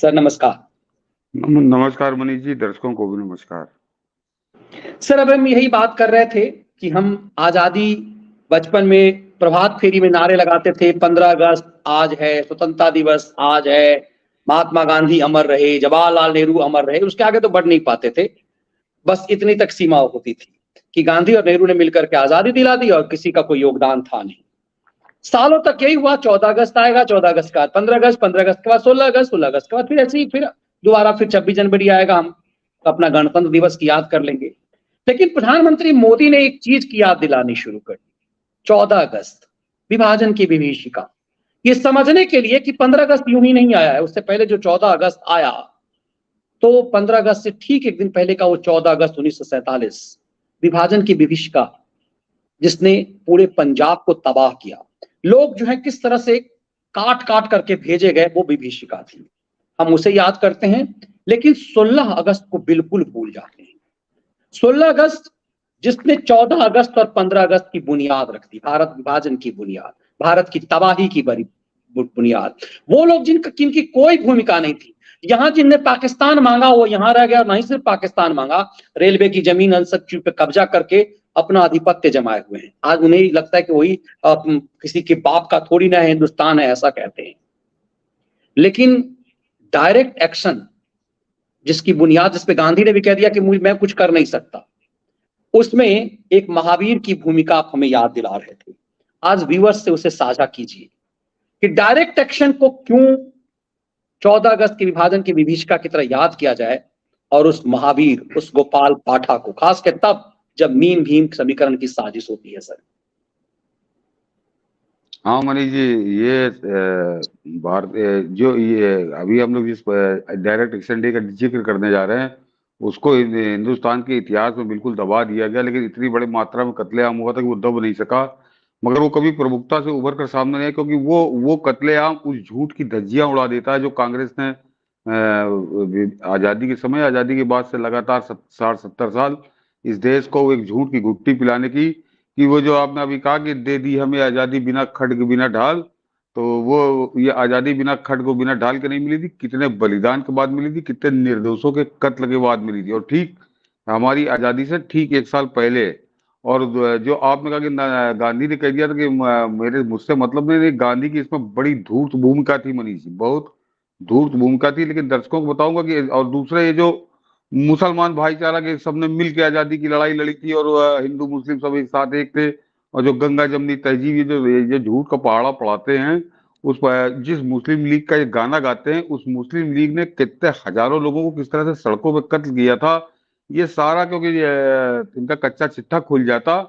Sir नमस्कार। नमस्कार मनीष जी, दर्शकों को भी नमस्कार। सर अब हम यही बात कर रहे थे कि हम आजादी बचपन में प्रभात फेरी में नारे लगाते थे, 15 अगस्त आज है, स्वतंत्रता दिवस आज है, महात्मा गांधी अमर रहे, जवाहरलाल नेहरू अमर रहे, उसके आगे तो बढ़ नहीं पाते थे। बस इतनी तक सीमा होती थी कि गांधी और नेहरू ने मिलकर के आजादी दिला दी और किसी का कोई योगदान था नहीं। सालों तक यही हुआ। 14 अगस्त आएगा, 14 अगस्त के बाद 15 अगस्त, 15 अगस्त के बाद 16 अगस्त, 16 अगस्त के बाद फिर ऐसे ही फिर दोबारा फिर 26 जनवरी आएगा, हम अपना गणतंत्र दिवस की याद कर लेंगे। लेकिन प्रधानमंत्री मोदी ने एक चीज की याद दिलानी शुरू कर दी, 14 अगस्त विभाजन की विभीषिका। ये समझने के लिए कि 15 अगस्त यूं ही नहीं आया है, उससे पहले जो 14 अगस्त आया, तो 15 अगस्त से ठीक एक दिन पहले का वो 14 अगस्त 1947 विभाजन की विभीषिका, जिसने पूरे पंजाब को तबाह किया। लोग जो है किस तरह से काट काट करके भेजे गए, वो विभीषिका थी। हम उसे याद करते हैं, लेकिन 16 अगस्त को बिल्कुल भूल जाते हैं। 16 अगस्त जिसने 14 अगस्त और 15 अगस्त की बुनियाद रख दी, भारत विभाजन की बुनियाद, भारत की तबाही की बड़ी बुनियाद। वो लोग जिनकी कोई भूमिका नहीं थी। यहां जिनने पाकिस्तान मांगा वो यहां रह गया, और नहीं सिर्फ पाकिस्तान मांगा, रेलवे की जमीन अनसच्चू पे कब्जा करके अपना आधिपत्य जमाए हुए हैं। आज उन्हें लगता है कि वही किसी के बाप का थोड़ी ना हिंदुस्तान है, ऐसा कहते हैं। लेकिन डायरेक्ट एक्शन जिसकी बुनियाद, जिसपे गांधी ने भी कह दिया कि मैं कुछ कर नहीं सकता, उसमें एक महावीर की भूमिका आप हमें याद दिला रहे थे। आज व्यूअर्स से उसे साझा कीजिए कि डायरेक्ट एक्शन को क्यों 14 अगस्त के विभाजन की विभीषिका की तरह याद किया जाए, और उस महावीर, उस गोपाल पाठा को, खासकर तब जब मीन भीम समीकरण की साजिश होती है। सर हाँ मनीष जी, ये भारत जो ये अभी हम लोग जिस डायरेक्ट एक्शन डे का जिक्र करने जा रहे हैं, उसको हिंदुस्तान के इतिहास में बिल्कुल दबा दिया गया, लेकिन इतनी बड़ी मात्रा में कत्लेआम हुआ था कि वो दब नहीं सका। मगर वो कभी प्रमुखता से उभर कर सामने नहीं आया, क्योंकि वो कत्लेआम उस झूठ की धज्जियां उड़ा देता है जो कांग्रेस ने आजादी के समय, आजादी के बाद से लगातार 60-70 साल इस देश को एक झूठ की घुट्टी पिलाने की, कि वो जो आपने अभी कहा कि दे दी हमें आजादी बिना खड्ग बिना ढाल, तो वो ये आजादी बिना खड्ग बिना ढाल के नहीं मिली थी, कितने बलिदान के बाद मिली थी, कितने निर्दोषों के कत्ल के बाद मिली थी। और ठीक हमारी आजादी से ठीक 1 साल पहले, और जो आपने कहा कि गांधी ने कह दिया था कि मेरे मुझसे मतलब नहीं, गांधी की इसमें बड़ी धूर्त भूमिका थी मनीष जी, बहुत धूर्त भूमिका थी। लेकिन दर्शकों को बताऊंगा कि और दूसरे ये जो मुसलमान भाईचारा के सबने मिल के आजादी की लड़ाई लड़ी थी, और हिंदू मुस्लिम सब एक साथ एक थे, और जो गंगा जमनी तहजीब, ये झूठ का पहाड़ा पढ़ाते हैं, जिस मुस्लिम लीग का ये गाना गाते हैं, उस मुस्लिम लीग ने कितने हजारों लोगों को किस तरह से सड़कों पे कत्ल किया था, ये सारा क्योंकि इनका कच्चा चिट्ठा खुल जाता,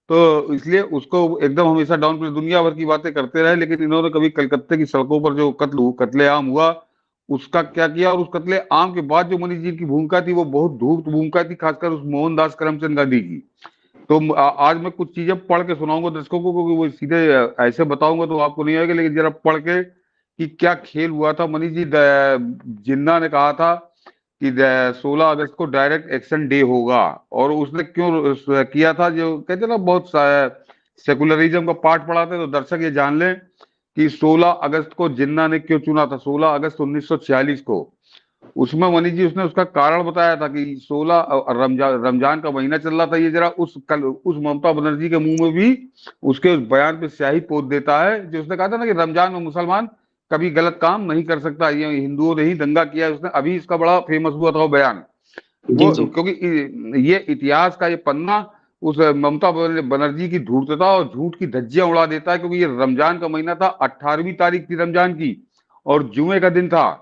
तो इसलिए उसको एकदम हमेशा डाउन प्ले, दुनिया भर की बातें करते रहे, लेकिन इन्होंने कभी कलकत्ते की सड़कों पर जो कत्लेआम हुआ उसका क्या किया। और उस कत्ले आम के बाद जो मनीष जी की भूमिका थी, वो बहुत धूर्त भूमिका थी, खासकर उस मोहनदास करमचंद गांधी की। तो आज मैं कुछ चीजें पढ़ के सुनाऊंगा दर्शकों को, क्योंकि वो सीधे ऐसे बताऊंगा तो आपको नहीं आएगा, लेकिन जरा पढ़ के कि क्या खेल हुआ था मनीष जी। जिन्ना ने कहा था कि 16 अगस्त को डायरेक्ट एक्शन डे होगा, और उसने क्यों किया था, जो कहते ना बहुत सेकुलरिज्म का पाठ पढ़ाते, तो दर्शक ये जान लें कि 16 अगस्त को जिन्ना ने क्यों चुना था, 16 अगस्त 1946 को। उसमें मनीष जी उसने उसका कारण बताया था कि 16 रमजान का महीना चल रहा था। ये जरा उस ममता बनर्जी के मुंह में भी उसके उस बयान पे स्याही पोत देता है, जो उसने कहा था ना कि रमजान में मुसलमान कभी गलत काम नहीं कर सकता, ये हिंदुओं ने ही दंगा किया है। उसने अभी इसका बड़ा फेमस हुआ था वो बयान, वो क्योंकि ये इतिहास का ये पन्ना उस ममता बनर्जी की धूर्तता और झूठ की धज्जियां उड़ा देता है, क्योंकि ये रमजान का महीना था, 18वीं तारीख थी रमजान की, और जुमे का दिन था।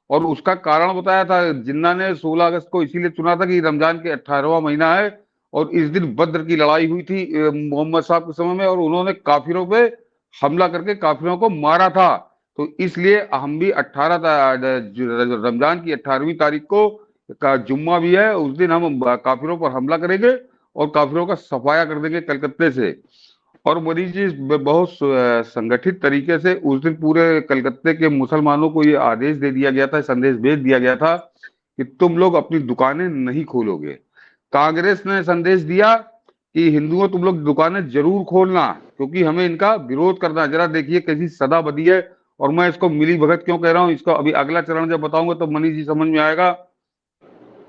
और उसका कारण बताया था जिन्ना ने 16 अगस्त को इसीलिए चुना था कि रमजान के 18वां महीना है, और इस दिन बद्र की लड़ाई हुई थी मोहम्मद साहब के समय में, और उन्होंने काफिरों पे हमला करके काफिरों को मारा था। तो इसलिए हम भी 18 रमजान की 18वीं तारीख को का जुम्मा भी है, उस दिन हम काफिरों पर हमला करेंगे और काफिरों का सफाया कर देंगे कलकत्ते से। और मोदी जी बहुत संगठित तरीके से उस दिन पूरे कलकत्ते के मुसलमानों को ये आदेश दे दिया गया था, संदेश भेज दिया गया था कि तुम लोग अपनी दुकानें नहीं खोलोगे। कांग्रेस ने संदेश दिया कि हिंदुओं तुम लोग दुकानें जरूर खोलना, क्योंकि हमें इनका विरोध करना। जरा देखिए कैसी सदा बदी है। और मैं इसको मिली भगत क्यों कह रहा हूँ, इसको अभी अगला चरण जब बताऊंगा तो मनीष जी समझ में आएगा।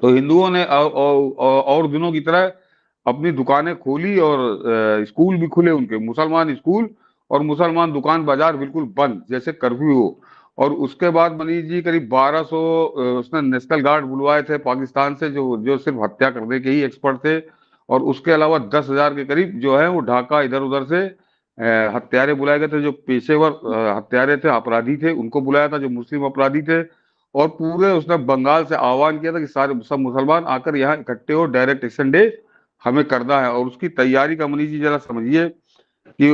तो हिंदुओं ने और दिनों की तरह अपनी दुकानें खोली और स्कूल भी खुले उनके, मुसलमान स्कूल और मुसलमान दुकान बाजार बिल्कुल बंद, जैसे कर्फ्यू हो। और उसके बाद मनीष जी करीब 1200 उसने नेशनल गार्ड बुलवाए थे पाकिस्तान से, जो जो सिर्फ हत्या करने के ही एक्सपर्ट थे। और उसके अलावा 10,000 के करीब जो है वो ढाका इधर उधर से हत्यारे बुलाए गए थे, जो पेशेवर हत्यारे थे, अपराधी थे, उनको बुलाया था जो मुस्लिम अपराधी थे। और पूरे उसने बंगाल से आह्वान किया था कि सारे सब मुसलमान आकर यहाँ इकट्ठे हो, डायरेक्ट एक्शन डे हमें करना है। और उसकी तैयारी का मनीष जी जरा समझिए कि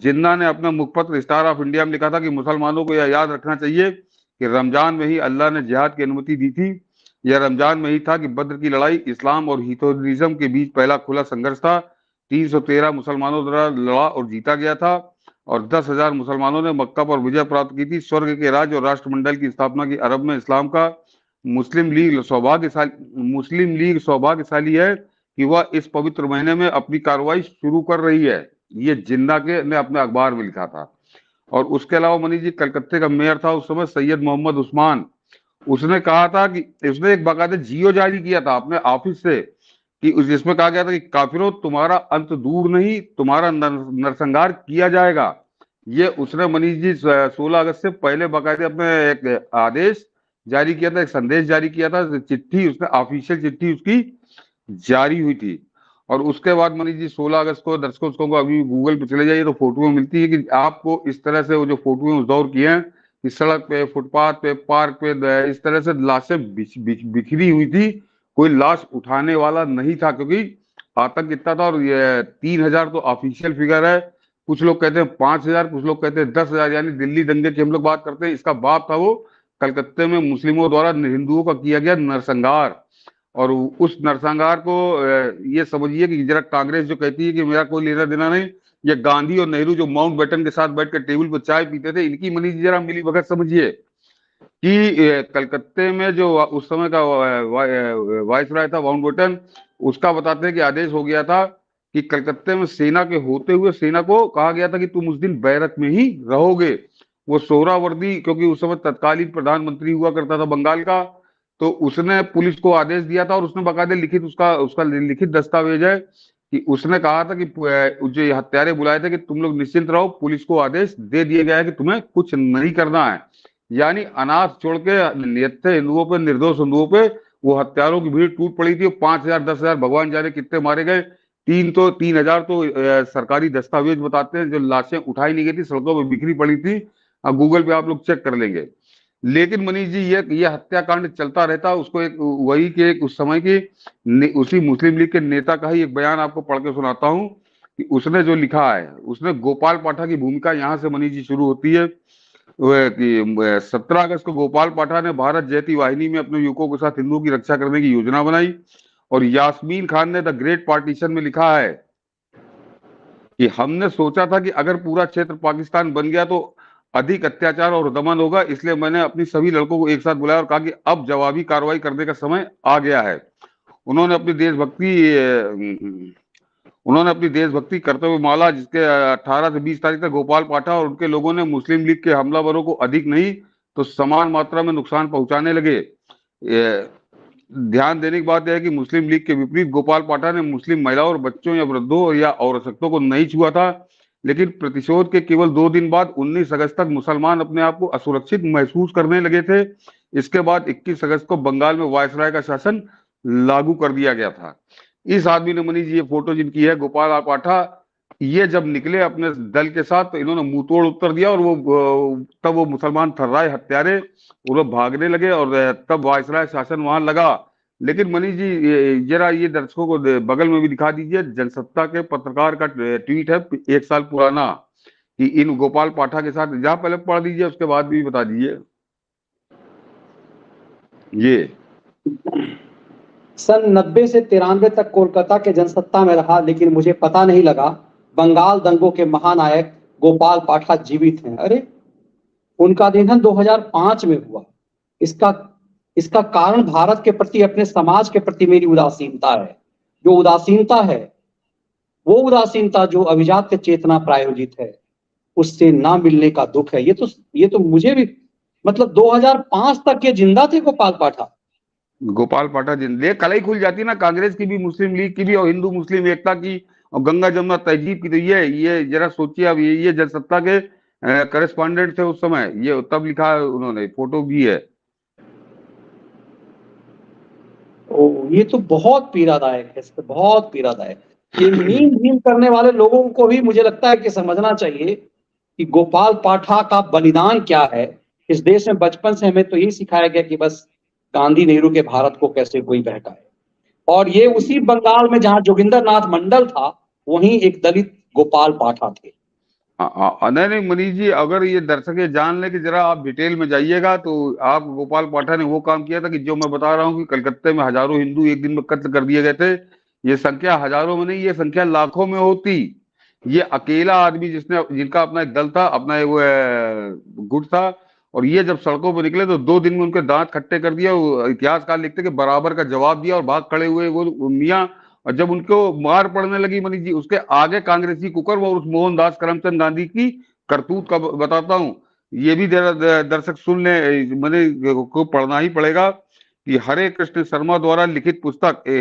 जिन्ना ने अपना मुखपत्र स्टार ऑफ इंडिया में लिखा था कि मुसलमानों को यह याद रखना चाहिए कि रमजान में ही अल्लाह ने जिहाद की अनुमति दी थी। यह रमजान में ही था कि बद्र की लड़ाई इस्लाम और हिंदुइज्म के बीच पहला खुला संघर्ष था। 313 मुसलमानों द्वारा लड़ा और जीता गया था और 10,000 मुसलमानों ने मक्का पर विजय प्राप्त की थी। स्वर्ग के राज्य और राष्ट्रमंडल की स्थापना की अरब में इस्लाम का। मुस्लिम लीग सौभाग्यशाली है कि वह इस पवित्र महीने में अपनी कार्रवाई शुरू कर रही है। ये जिन्ना के ने अपने अखबार में लिखा था। और उसके अलावा मनीष जी कलकत्ते का मेयर था उस समय सैयद मोहम्मद उस्मान, उसने कहा था कि उसने एक बाकायदा जियो जारी किया था अपने ऑफिस से कि जिसमें कहा गया था कि काफिरों तुम्हारा अंत दूर नहीं, तुम्हारा नरसंहार किया जाएगा। ये उसने मनीष जी 16 अगस्त से पहले बाकायदे अपने एक आदेश जारी किया था, एक संदेश जारी किया था, चिट्ठी उसने ऑफिशियल चिट्ठी उसकी जारी हुई थी। और उसके बाद मनीष जी 16 अगस्त को दर्शकों को अभी गूगल पे चले जाइए तो फोटो मिलती है कि आपको इस तरह से वो जो फोटो उस दौर की हैं कि सड़क पे, फुटपाथ पे, पार्क पे इस तरह से लाशें बिखरी हुई थी। कोई लाश उठाने वाला नहीं था क्योंकि आतंक इतना था। और ये 3,000 तो ऑफिशियल फिगर है, कुछ लोग कहते हैं 5,000, कुछ लोग कहते हैं 10,000, यानी दिल्ली दंगे की हम लोग बात करते हैं। इसका बाप था वो कलकत्ते में मुस्लिमों द्वारा हिंदुओं का किया गया नरसंहार। और उस नरसंहार को ये समझिए कि जरा कांग्रेस जो कहती है कि मेरा कोई लेना देना नहीं, ये गांधी और नेहरू जो माउंटबेटन के साथ बैठकर टेबल पर चाय पीते थे, इनकी मनीष जी जरा मिली भगत समझिए कि कलकत्ते में जो उस समय का वाइसराय था माउंटबेटन, उसका बताते हैं कि आदेश हो गया था कि कलकत्ते में सेना के होते हुए सेना को कहा गया था कि तुम उस दिन बैरक में ही रहोगे। वो सोहरावर्दी, क्योंकि उस समय तत्कालीन प्रधानमंत्री हुआ करता था बंगाल का, तो उसने पुलिस को आदेश दिया था और उसने बाकायदे लिखित उसका लिखित दस्तावेज है कि उसने कहा था कि जो हत्यारे बुलाए थे कि तुम लोग निश्चिंत रहो, पुलिस को आदेश दे दिया गया है कि तुम्हें कुछ नहीं करना है। यानी अनाथ छोड़ के निहत्थे हिंदुओं पे, निर्दोष हिंदुओं पे वो हत्यारों की भीड़ टूट पड़ी थी। 5,000 10,000 भगवान जाने कितने मारे गए। 3,000 तो सरकारी दस्तावेज बताते हैं जो लाशें उठाई नहीं गई थी, सड़कों पर बिखरी पड़ी थी। अब गूगल पे आप लोग चेक कर लेंगे। लेकिन मनीष जी ये हत्याकांड चलता रहता। उसको एक वही के एक उस समय की उसी मुस्लिम लीग के नेता का ही एक बयान आपको पढ़ के सुनाता हूं कि उसने जो लिखा है, उसने गोपाल पाठा की भूमिका यहां से मनीष जी शुरू होती है कि 17 अगस्त को गोपाल पाठा ने भारत जयती वाहिनी में अपने युवकों के साथ हिंदुओं की रक्षा करने की योजना बनाई। और यास्मीन खान ने द ग्रेट पार्टीशन में लिखा है कि हमने सोचा था कि अगर पूरा क्षेत्र पाकिस्तान बन गया तो अधिक अत्याचार और दमन होगा, इसलिए मैंने अपनी सभी लड़कों को एक साथ बुलाया और कहा कि अब जवाबी कार्रवाई करने का समय आ गया है। उन्होंने अपनी देशभक्ति करते हुए माला, जिसके 18 से 20 तारीख तक गोपाल पाठा और उनके लोगों ने मुस्लिम लीग के हमलावरों को अधिक नहीं तो समान मात्रा में नुकसान पहुंचाने लगे। ध्यान देने की बात यह है कि मुस्लिम लीग के विपरीत गोपाल पाठा ने मुस्लिम महिलाओं और बच्चों या वृद्धों या औरतों को नहीं छुआ था। लेकिन प्रतिशोध के केवल 2 दिन बाद 19 अगस्त तक मुसलमान अपने आप को असुरक्षित महसूस करने लगे थे। इसके बाद 21 अगस्त को बंगाल में वायसराय का शासन लागू कर दिया गया था। इस आदमी ने मनीष जी ये फोटो जिनकी है गोपाल पाठा, ये जब निकले अपने दल के साथ तो इन्होंने मुंह तोड़ उत्तर दिया और तब वो मुसलमान थर्राए हत्यारे, वो लोग भागने लगे और तब वायसराय शासन वहां लगा। लेकिन मनीष जी जरा ये दर्शकों को बगल में भी दिखा दीजिए, जनसत्ता के पत्रकार का ट्वीट है 1 साल पुराना कि इन गोपाल पाठा के साथ, जहां पहले पढ़ दीजिए उसके बाद भी बता दीजिए। ये सन 90 से 93 तक कोलकाता के जनसत्ता में रहा, लेकिन मुझे पता नहीं लगा बंगाल दंगों के महानायक गोपाल पाठा जीवित हैं। अरे, उनका निधन 2005 में हुआ। इसका कारण भारत के प्रति, अपने समाज के प्रति मेरी उदासीनता है। जो उदासीनता है वो उदासीनता जो अभिजात्य चेतना प्रायोजित है, उससे ना मिलने का दुख है। ये तो मुझे भी, मतलब 2005 तक ये जिंदा थे गोपाल पाठा। गोपाल पाठक ये कल ही खुल जाती ना, कांग्रेस की भी, मुस्लिम लीग की भी, और हिंदू मुस्लिम एकता की और गंगा जमुना तहजीब की। तो ये जरा सोचिए अब, ये जनसत्ता के करस्पॉन्डेंट थे उस समय, ये तब लिखा है उन्होंने, फोटो भी है। ओ, ये तो बहुत पीड़ादायक है, इससे बहुत पीड़ादायक। ये मीम भीम करने वाले लोगों को भी मुझे लगता है कि समझना चाहिए कि गोपाल पाठा का बलिदान क्या है। इस देश में बचपन से हमें तो यही सिखाया गया कि बस गांधी नेहरू के भारत को कैसे कोई बहकाए, और ये उसी बंगाल में जहां जोगिंदर नाथ मंडल था, वहीं एक दलित गोपाल पाठा थे। नहीं नहीं मनीष जी, अगर ये दर्शक ये जान ले कि जरा आप डिटेल में जाइएगा, तो आप, गोपाल पाठक ने वो काम किया था कि जो मैं बता रहा हूँ कि कलकत्ते में हजारों हिंदू एक दिन में कत्ल कर दिए गए थे। ये संख्या हजारों में नहीं, ये संख्या लाखों में होती। ये अकेला आदमी जिनका अपना एक दल था, अपना वो गुट था, और ये जब सड़कों पर निकले तो 2 दिन में उनके दांत खट्टे कर दिया। इतिहासकार लिखते कि बराबर का जवाब दिया और भाग खड़े हुए वो मियाँ। और जब उनको मार पड़ने लगी मनीष जी, उसके आगे कांग्रेसी कुकर और उस मोहनदास करमचंद गांधी की करतूत का बताता हूँ। ये भी दर्शक सुन ले, मैंने को पढ़ना ही पड़ेगा कि हरे कृष्ण शर्मा द्वारा लिखित पुस्तक a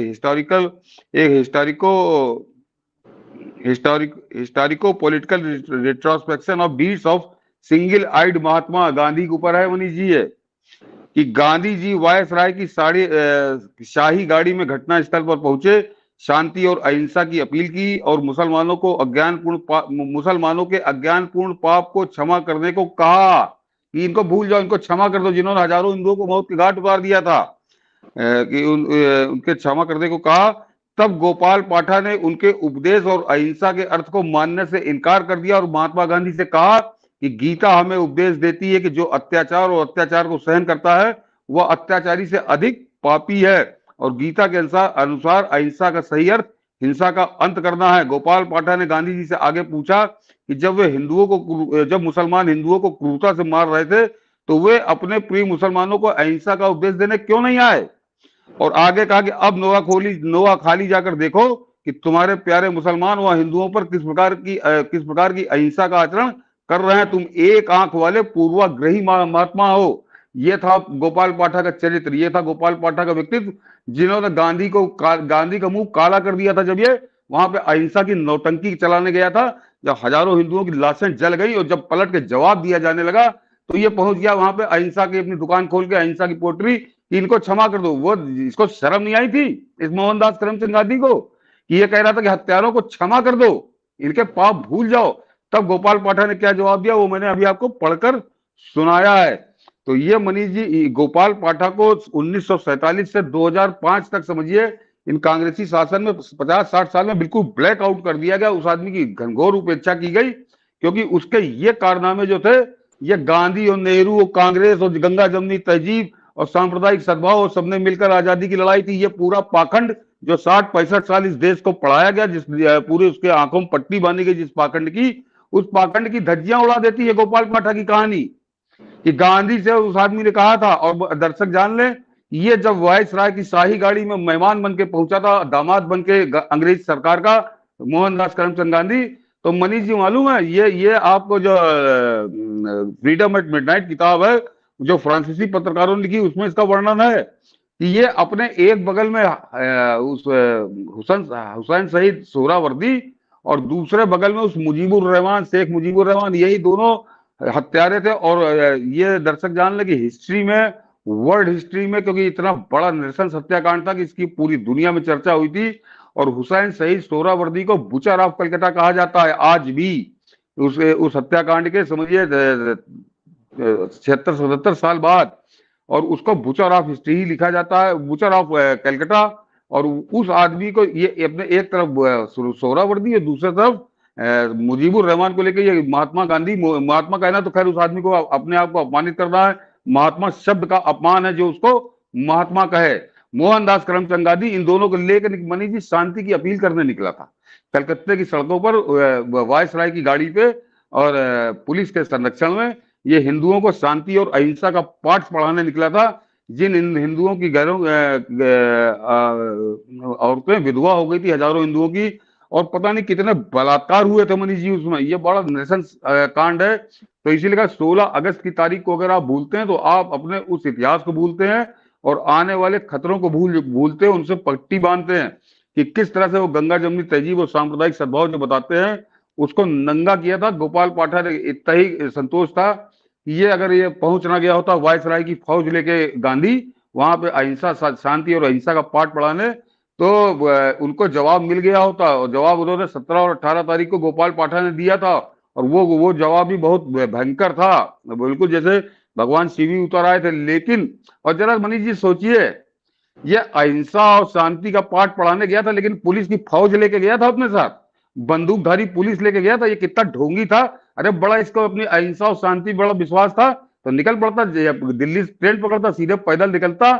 historico political retrospection of deeds of single eyed Mahatma Gandhi के ऊपर है मनीष जी। है कि गांधी जी वायसराय की शाही गाड़ी में घटना स्थल पर पहुंचे, शांति और अहिंसा की अपील की और मुसलमानों के अज्ञानपूर्ण पाप को क्षमा करने को कहा कि इनको भूल जाओ, इनको क्षमा कर दो, जिन्होंने हजारों हिंदुओं को मौत के घाट उतार दिया था। उनके क्षमा करने को कहा। तब गोपाल पाठा ने उनके उपदेश और अहिंसा के अर्थ को मानने से इनकार कर दिया और महात्मा गांधी से कहा कि गीता हमें उपदेश देती है कि जो अत्याचार और अत्याचार को सहन करता है वह अत्याचारी से अधिक पापी है, और गीता के अनुसार अहिंसा का सही अर्थ हिंसा का अंत करना है। गोपाल पाठा ने गांधी जी से आगे पूछा कि जब मुसलमान हिंदुओं को क्रूरता से मार रहे थे, तो वे अपने प्रिय मुसलमानों को अहिंसा का उपदेश देने क्यों नहीं आए। और आगे कहा कि अब नोआ खाली जाकर देखो कि तुम्हारे प्यारे मुसलमान वह हिंदुओं पर किस प्रकार की अहिंसा का आचरण कर रहे हैं। तुम एक आंख वाले पूर्वाग्रही महात्मा हो। ये था गोपाल पाठक का चरित्र, ये था गोपाल पाठक का व्यक्तित्व, जिन्होंने गांधी का मुंह काला कर दिया था जब ये वहां पे अहिंसा की नौटंकी चलाने गया था। जब हजारों हिंदुओं की लाशें जल गई और जब पलट के जवाब दिया जाने लगा, तो ये पहुंच गया वहां पे अहिंसा की अपनी दुकान खोल के अहिंसा की पोट्री कि इनको क्षमा कर दो। वो, इसको शर्म नहीं आई थी इस मोहनदास करमचंद गांधी को कि ये कह रहा था कि हत्यारों को क्षमा कर दो, इनके पाप भूल जाओ। तब गोपाल पाठक ने क्या जवाब दिया वो मैंने अभी आपको पढ़कर सुनाया है। तो ये मनीष जी, गोपाल पाठक को 1947 से 2005 तक समझिए इन कांग्रेसी शासन में 50-60 साल में बिल्कुल ब्लैक आउट कर दिया गया। उस आदमी की घनघोर उपेक्षा की गई, क्योंकि उसके ये कारनामे जो थे, ये गांधी और नेहरू और कांग्रेस और गंगा जमुनी तहजीब और सांप्रदायिक सद्भाव और सबने मिलकर आजादी की लड़ाई थी। ये पूरा पाखंड जो 60-65 साल इस देश को पढ़ाया गया, जिस पूरे उसके आंखों में पट्टी बांधी गई जिस पाखंड की, उस पाखंड की धज्जियां उड़ा देती है गोपाल पाठक की कहानी कि गांधी से उस आदमी ने कहा था। और दर्शक जान ले, ये जब वायसराय की शाही गाड़ी में मेहमान बन के पहुंचा था, दामाद बन के अंग्रेज सरकार का, मोहनदास करमचंद गांधी, तो मनीष जी मालूम है, ये आपको जो फ्रीडम एट मिडनाइट किताब है जो फ्रांसीसी पत्रकारों ने लिखी, उसमें इसका वर्णन है कि ये अपने एक बगल में उस हुसैन शहीद सोहरावर्दी और दूसरे बगल में उस मुजीबुर रहमान, शेख मुजीबुर रहमान, यही दोनों हत्यारे थे। और ये दर्शक जान ले कि हिस्ट्री में, वर्ल्ड हिस्ट्री में, क्योंकि इतना बड़ा नृशंस हत्याकांड था कि इसकी पूरी दुनिया में चर्चा हुई थी। और हुसैन शहीद सोहरावर्दी को बुचर ऑफ कलकत्ता कहा जाता है आज भी। उस हत्याकांड के समझिए 76-77 साल बाद, और उसको बुचर ऑफ हिस्ट्री ही लिखा जाता है, बुचर ऑफ कलकत्ता। और उस आदमी को ये अपने एक तरफ सोहरावर्दी और दूसरी तरफ मुजीबुर रहमान को लेकर ये महात्मा गांधी, महात्मा कहना तो खैर उस आदमी को अपने आप को अपमानित कर रहा है, महात्मा शब्द का अपमान है जो उसको महात्मा कहे। मोहनदास करमचंद गांधी इन दोनों को लेकर मनीष जी शांति की अपील करने निकला था कलकत्ते की सड़कों पर वायसराय की गाड़ी पे, और पुलिस के संरक्षण में ये हिंदुओं को शांति और अहिंसा का पाठ पढ़ाने निकला था। जिन हिंदुओं की घरों औरतें विधवा हो गई थी, हजारों हिंदुओं की, और पता नहीं कितने बलात्कार हुए थे मनीष जी उसमें। ये बड़ा नृशंस कांड है। तो इसीलिए कहा 16 अगस्त की तारीख को अगर आप भूलते हैं तो आप अपने उस इतिहास को भूलते हैं और आने वाले खतरों को भूलते हैं, उनसे पट्टी बांधते हैं कि किस तरह से वो गंगा जमुनी तहजीब और सांप्रदायिक सद्भाव जो बताते हैं उसको नंगा किया था। गोपाल पाठक इतना ही संतोष था कि ये अगर ये पहुंच ना गया होता वायसराय की फौज लेके गांधी वहां पे अहिंसा शांति और अहिंसा का पाठ पढ़ाने, तो उनको जवाब मिल गया होता। और जवाब उन्होंने 17 और 18 तारीख को गोपाल पाठक ने दिया था और वो जवाब भी बहुत भयंकर था, बिल्कुल जैसे भगवान शिव ही उतर आए थे। लेकिन और जरा मनीष जी सोचिए, ये अहिंसा और शांति का पाठ पढ़ाने गया था लेकिन पुलिस की फौज लेके गया था अपने साथ, बंदूकधारी पुलिस लेके गया था। ये कितना ढोंगी था। अरे बड़ा इसको अपनी अहिंसा और शांति बड़ा विश्वास था तो निकल पड़ता, दिल्ली ट्रेन पकड़ता, सीधे पैदल निकलता।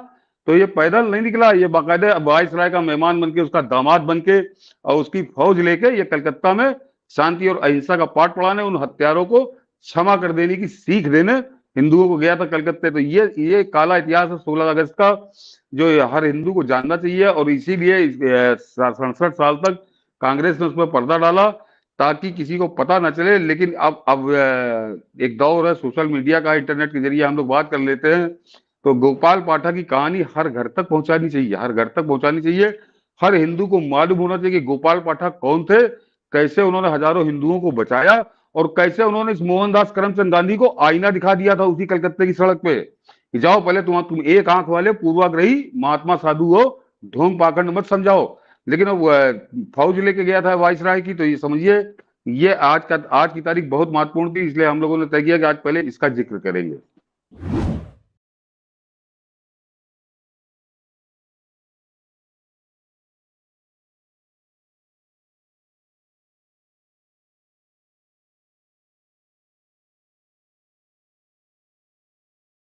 तो ये पैदल नहीं निकला, ये बाकायदे वायसराय का मेहमान बन के, उसका दामाद बन के और उसकी फौज लेके ये कलकत्ता में शांति और अहिंसा का पाठ पढ़ाने, उन हत्यारों को क्षमा कर देने की सीख देने हिंदुओं को गया था कलकत्ते। तो ये काला इतिहास है 16 अगस्त का, जो हर हिंदू को जानना चाहिए। और इसीलिए 67 साल तक कांग्रेस ने उसमें पर्दा डाला ताकि किसी को पता ना चले। लेकिन अब एक दौर है सोशल मीडिया का, इंटरनेट के जरिए हम लोग बात कर लेते हैं। तो गोपाल पाठक की कहानी हर घर तक पहुंचानी चाहिए, हर घर तक पहुंचानी चाहिए। हर हिंदू को मालूम होना चाहिए कि गोपाल पाठक कौन थे, कैसे उन्होंने हजारों हिंदुओं को बचाया और कैसे उन्होंने इस मोहनदास करमचंद गांधी को आईना दिखा दिया था उसी कलकत्ते की सड़क पे कि जाओ पहले तुम एक आंख वाले पूर्वाग्रही महात्मा साधु हो, ढोंग पाखंड मत समझाओ। लेकिन वो फौज लेके गया था वायसराय की। तो ये समझिए, ये आज की तारीख बहुत महत्वपूर्ण थी, इसलिए हम लोगों ने तय किया कि आज पहले इसका जिक्र करेंगे।